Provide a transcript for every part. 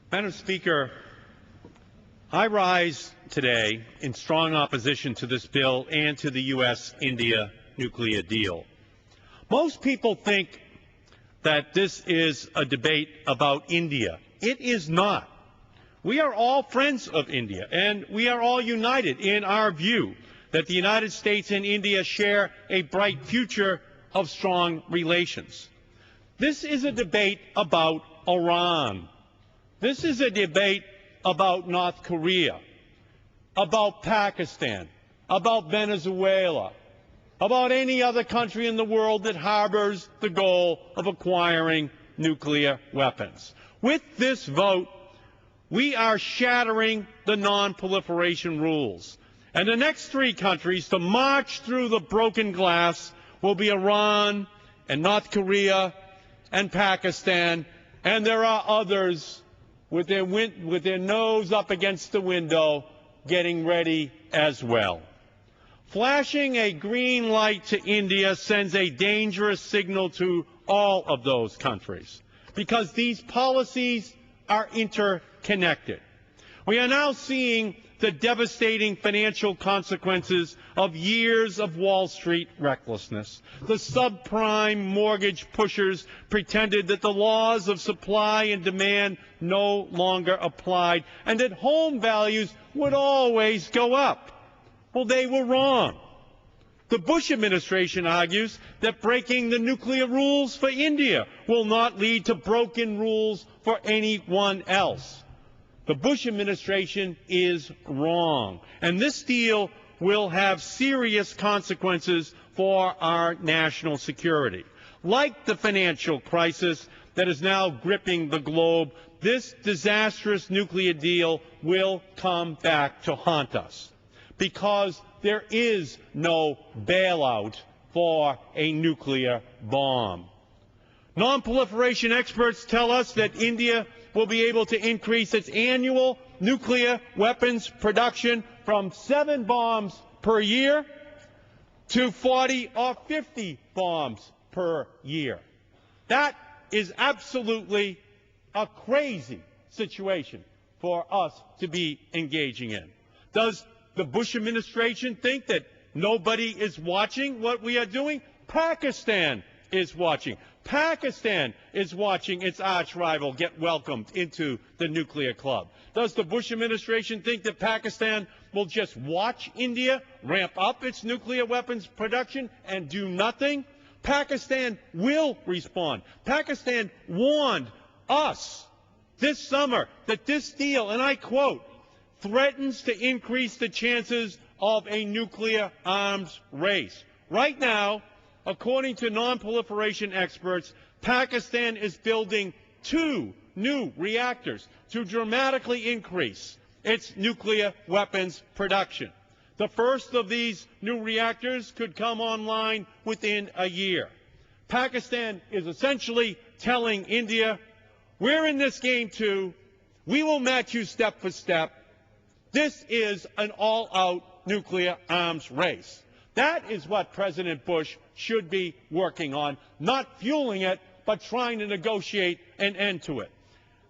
Madam Speaker, I rise today in strong opposition to this bill and to the U.S.-India nuclear deal. Most people think that this is a debate about India. It is not. We are all friends of India, and we are all united in our view that the United States and India share a bright future of strong relations. This is a debate about Iran. This is a debate about North Korea, about Pakistan, about Venezuela, about any other country in the world that harbors the goal of acquiring nuclear weapons. With this vote, we are shattering the non-proliferation rules. And the next three countries to march through the broken glass will be Iran and North Korea and Pakistan, and there are others with their nose up against the window getting ready as well. Flashing a green light to India sends a dangerous signal to all of those countries because these policies are interconnected. We are now seeing the devastating financial consequences of years of Wall Street recklessness. The subprime mortgage pushers pretended that the laws of supply and demand no longer applied and that home values would always go up. Well, they were wrong. The Bush administration argues that breaking the nuclear rules for India will not lead to broken rules for anyone else. The Bush administration is wrong, and this deal will have serious consequences for our national security. Like the financial crisis that is now gripping the globe, this disastrous nuclear deal will come back to haunt us because there is no bailout for a nuclear bomb. Non-proliferation experts tell us that India will be able to increase its annual nuclear weapons production from 7 bombs per year to 40 or 50 bombs per year. That is absolutely a crazy situation for us to be engaging in. Does the Bush administration think that nobody is watching what we are doing? Pakistan is watching. Pakistan is watching its arch rival get welcomed into the nuclear club. Does the Bush administration think that Pakistan will just watch India ramp up its nuclear weapons production and do nothing? Pakistan will respond. Pakistan warned us this summer that this deal, and I quote, threatens to increase the chances of a nuclear arms race. Right now, according to non-proliferation experts, Pakistan is building 2 new reactors to dramatically increase its nuclear weapons production. The first of these new reactors could come online within a year. Pakistan is essentially telling India, we're in this game too. We will match you step for step. This is an all-out nuclear arms race. That is what President Bush should be working on, not fueling it, but trying to negotiate an end to it.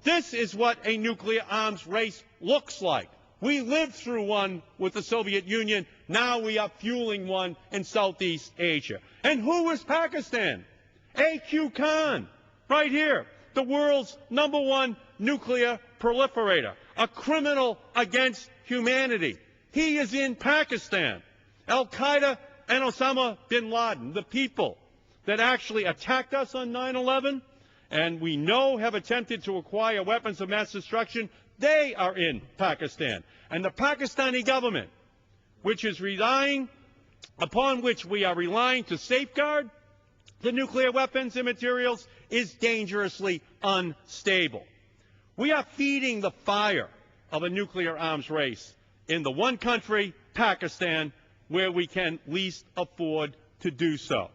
This is what a nuclear arms race looks like. We lived through one with the Soviet Union. Now we are fueling one in Southeast Asia. And who is Pakistan? A.Q. Khan, right here, the world's #1 nuclear proliferator, a criminal against humanity. He is in Pakistan. Al-Qaeda and Osama bin Laden, the people that actually attacked us on 9/11, and we know have attempted to acquire weapons of mass destruction, they are in Pakistan. And the Pakistani government, which is upon which we are relying to safeguard the nuclear weapons and materials, is dangerously unstable. We are feeding the fire of a nuclear arms race in the one country, Pakistan, where we can least afford to do so.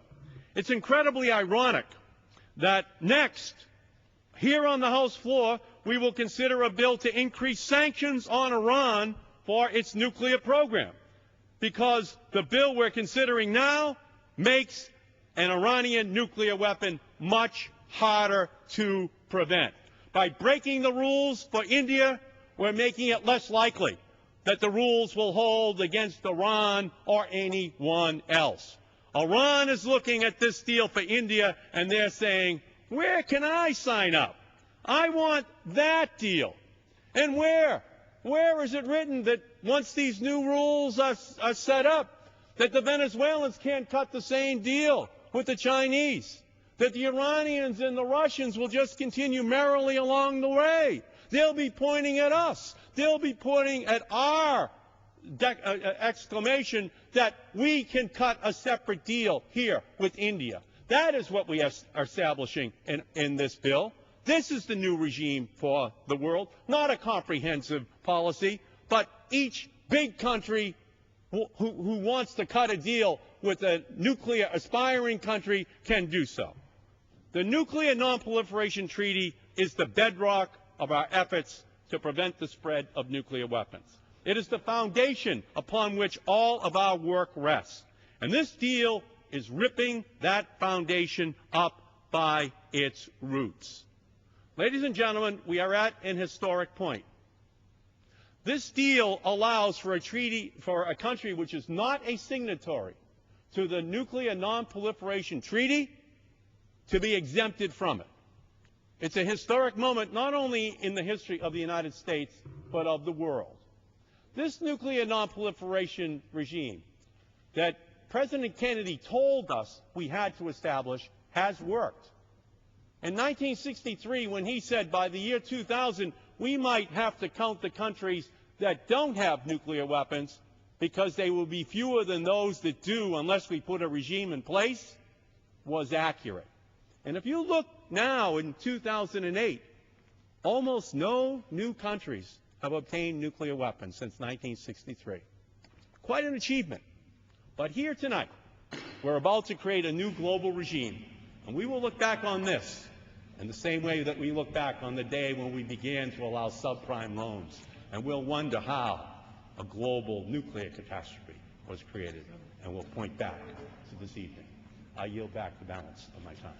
It's incredibly ironic that next, here on the House floor, we will consider a bill to increase sanctions on Iran for its nuclear program, because the bill we're considering now makes an Iranian nuclear weapon much harder to prevent. By breaking the rules for India, we're making it less likely that the rules will hold against Iran or anyone else. Iran is looking at this deal for India, and they're saying, where can I sign up? I want that deal. And where? Where is it written that once these new rules are set up, that the Venezuelans can't cut the same deal with the Chinese? That the Iranians and the Russians will just continue merrily along the way? They'll be pointing at us. They'll be pointing at our exclamation that we can cut a separate deal here with India. That is what we are establishing in this bill. This is the new regime for the world, not a comprehensive policy, but each big country who wants to cut a deal with a nuclear aspiring country can do so. The Nuclear Nonproliferation Treaty is the bedrock of our efforts to prevent the spread of nuclear weapons. It is the foundation upon which all of our work rests. And this deal is ripping that foundation up by its roots. Ladies and gentlemen, we are at an historic point. This deal allows for a treaty for a country which is not a signatory to the Nuclear Nonproliferation Treaty to be exempted from it. It's a historic moment not only in the history of the United States, but of the world. This nuclear nonproliferation regime that President Kennedy told us we had to establish has worked. In 1963, when he said by the year 2000, we might have to count the countries that don't have nuclear weapons because they will be fewer than those that do unless we put a regime in place, was accurate. And if you look now in 2008, almost no new countries have obtained nuclear weapons since 1963. Quite an achievement. But here tonight, we're about to create a new global regime, and we will look back on this in the same way that we look back on the day when we began to allow subprime loans, and we'll wonder how a global nuclear catastrophe was created, and we'll point back to this evening. I yield back the balance of my time.